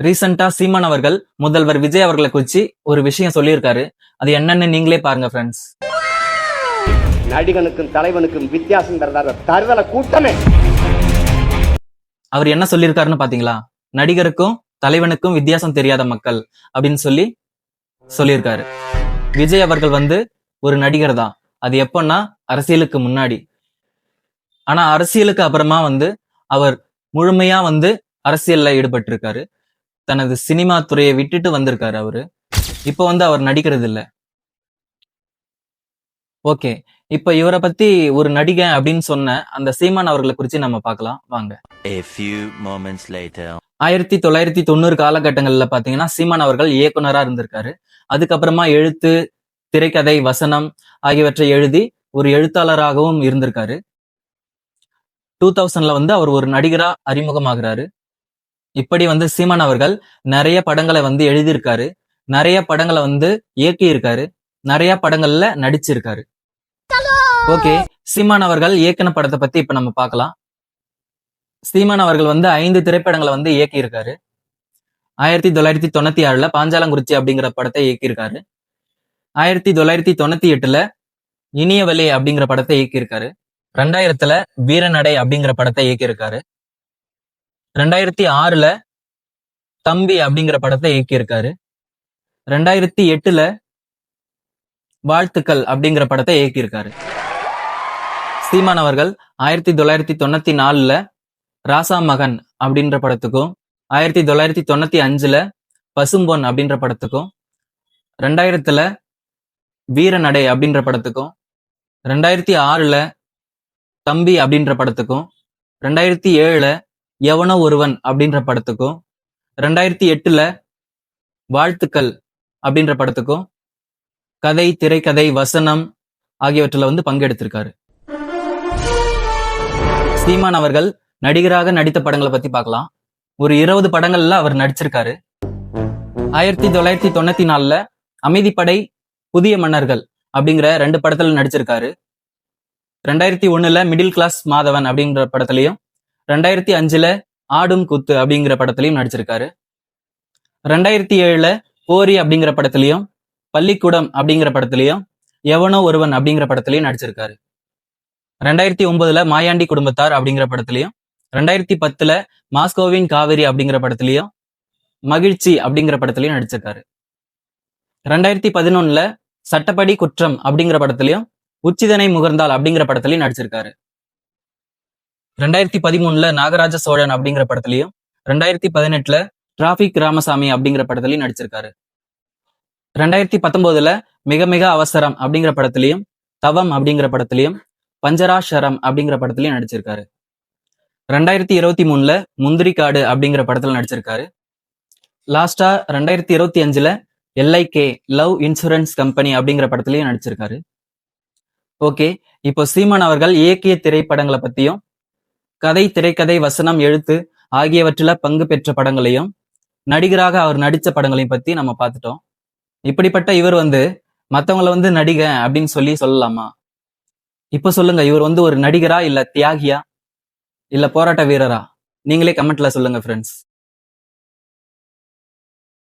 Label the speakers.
Speaker 1: ரீசெண்டா சீமான் அவர்கள் முதல்வர் விஜய் அவர்களை குறிச்சு ஒரு விஷயம் சொல்லியிருக்காரு. அது என்னன்னு நீங்களே பாருங்க ஃப்ரெண்ட்ஸ்.
Speaker 2: நடிகனுக்கும் தலைவனுக்கும் வித்தியாசம் தருதல கூட்டமே.
Speaker 1: அவர் என்ன சொல்லியிருக்காருன்னு பாத்தீங்களா? நடிகருக்கும் தலைவனுக்கும் வித்தியாசம் தெரியாத மக்கள் அப்படின்னு சொல்லியிருக்காரு. விஜய் அவர்கள் ஒரு நடிகர் தான். அது எப்பன்னா அரசியலுக்கு முன்னாடி. ஆனா அரசியலுக்கு அப்புறமா அவர் முழுமையா அரசியல்ல ஈடுபட்டு இருக்காரு. தனது சினிமா துறையை விட்டுட்டு வந்திருக்காரு அவரு. இப்ப அவர் நடிக்கிறது இல்ல. ஓகே, இப்ப இவரை பத்தி ஒரு நடிகன் அப்படின்னு சொன்ன அந்த சீமான் அவர்களை குறிச்சு நம்ம பார்க்கலாம் வாங்க. 1990 காலகட்டங்கள்ல பாத்தீங்கன்னா சீமான் அவர்கள் இயக்குனரா இருந்திருக்காரு. அதுக்கப்புறமா எழுத்து, திரைக்கதை, வசனம் ஆகியவற்றை எழுதி ஒரு எழுத்தாளராகவும் இருந்திருக்காரு. 2000ல அவர் ஒரு நடிகரா அறிமுகமாகிறாரு. இப்படி சீமான் அவர்கள் நிறைய படங்களை எழுதியிருக்காரு, நிறைய படங்களை இயக்கி இருக்காரு, நிறைய படங்கள்ல நடிச்சிருக்காரு. ஓகே, சீமான் அவர்கள் இயக்கின படத்தை பத்தி இப்ப நம்ம பார்க்கலாம். சீமான் அவர்கள் 5 திரைப்படங்களை இயக்கி இருக்காரு. 1996ல பாஞ்சாலங்குறிச்சி அப்படிங்கிற படத்தை இயக்கியிருக்காரு. 1998ல இனியவளே அப்படிங்கிற படத்தை இயக்கியிருக்காரு. 2000ல வீரநடை அப்படிங்கிற படத்தை இயக்கியிருக்காரு. 2006ல தம்பி அப்படிங்கிற படத்தை இயக்கியிருக்காரு. 2008ல வாழ்த்துக்கள் அப்படிங்கிற படத்தை இயக்கியிருக்காரு. சீமான் அவர்கள் 1994ல ராசா மகன் அப்படின்ற படத்துக்கும், 1995ல பசும்பொன் அப்படின்ற படத்துக்கும், 2000ல வீரநடை அப்படின்ற படத்துக்கும், 2006ல தம்பி அப்படின்ற படத்துக்கும், 2007ல எவனோ ஒருவன் அப்படின்ற படத்துக்கும், 2008ல வாழ்த்துக்கள் அப்படின்ற படத்துக்கும் கதை, திரைக்கதை, வசனம் ஆகியவற்றில் பங்கெடுத்திருக்காரு. சீமான் அவர்கள் நடிகராக நடித்த படங்களை பத்தி பார்க்கலாம். ஒரு 20 படங்கள்ல அவர் நடிச்சிருக்காரு. 1994ல அமைதிப்படை, புதிய மன்னர்கள் அப்படிங்கிற 2 படத்துல நடிச்சிருக்காரு. 2001ல மிடில் கிளாஸ் மாதவன் அப்படிங்கிற படத்திலையும், 2005ல ஆடும் குத்து அப்படிங்கிற படத்திலையும் நடிச்சிருக்காரு. 2007ல போரி அப்படிங்கிற படத்திலையும், பள்ளிக்கூடம் அப்படிங்கிற படத்திலையும், எவனோ ஒருவன் அப்படிங்கிற படத்திலையும் நடிச்சிருக்காரு. 2009ல மாயாண்டி குடும்பத்தார் அப்படிங்கிற படத்திலையும், 2010ல மாஸ்கோவின் காவிரி அப்படிங்கிற படத்திலையும், மகிழ்ச்சி அப்படிங்கிற படத்திலையும் நடிச்சிருக்காரு. 2011ல சட்டப்படி குற்றம் அப்படிங்கிற படத்திலையும், உச்சிதனை முகர்ந்தால் அப்படிங்கிற படத்திலையும் நடிச்சிருக்காரு. 2013ல நாகராஜ சோழன் அப்படிங்கிற படத்திலையும், 2018ல டிராபிக் ராமசாமி அப்படிங்கிற படத்திலையும் நடிச்சிருக்காரு. 2019ல மிக மிக அவசரம் அப்படிங்கிற படத்திலையும், தவம் அப்படிங்கிற படத்திலையும், பஞ்சராஷரம் அப்படிங்கிற படத்திலையும் நடிச்சிருக்காரு. 2023ல முந்திரிக்காடு அப்படிங்கிற படத்துல நடிச்சிருக்காரு. லாஸ்டா 2025ல LIK லவ் இன்சூரன்ஸ் கம்பெனி அப்படிங்கிற படத்திலையும் நடிச்சிருக்காரு. ஓகே, இப்போ சீமான் அவர்கள் இயக்கிய திரைப்படங்களை பத்தியும், கதை, திரைக்கதை, வசனம், எழுத்து ஆகியவற்றில பங்கு பெற்ற படங்களையும், நடிகராக அவர் நடிச்ச படங்களையும் பத்தி நம்ம பார்த்துட்டோம். இப்படிப்பட்ட இவர் மத்தவங்களை நடிகன் அப்படின்னு சொல்லலாமா? இப்ப சொல்லுங்க, இவர் ஒரு நடிகரா இல்ல தியாகியா இல்ல போராட்ட வீரரா? நீங்களே கமெண்ட்ல சொல்லுங்க ஃப்ரெண்ட்ஸ்.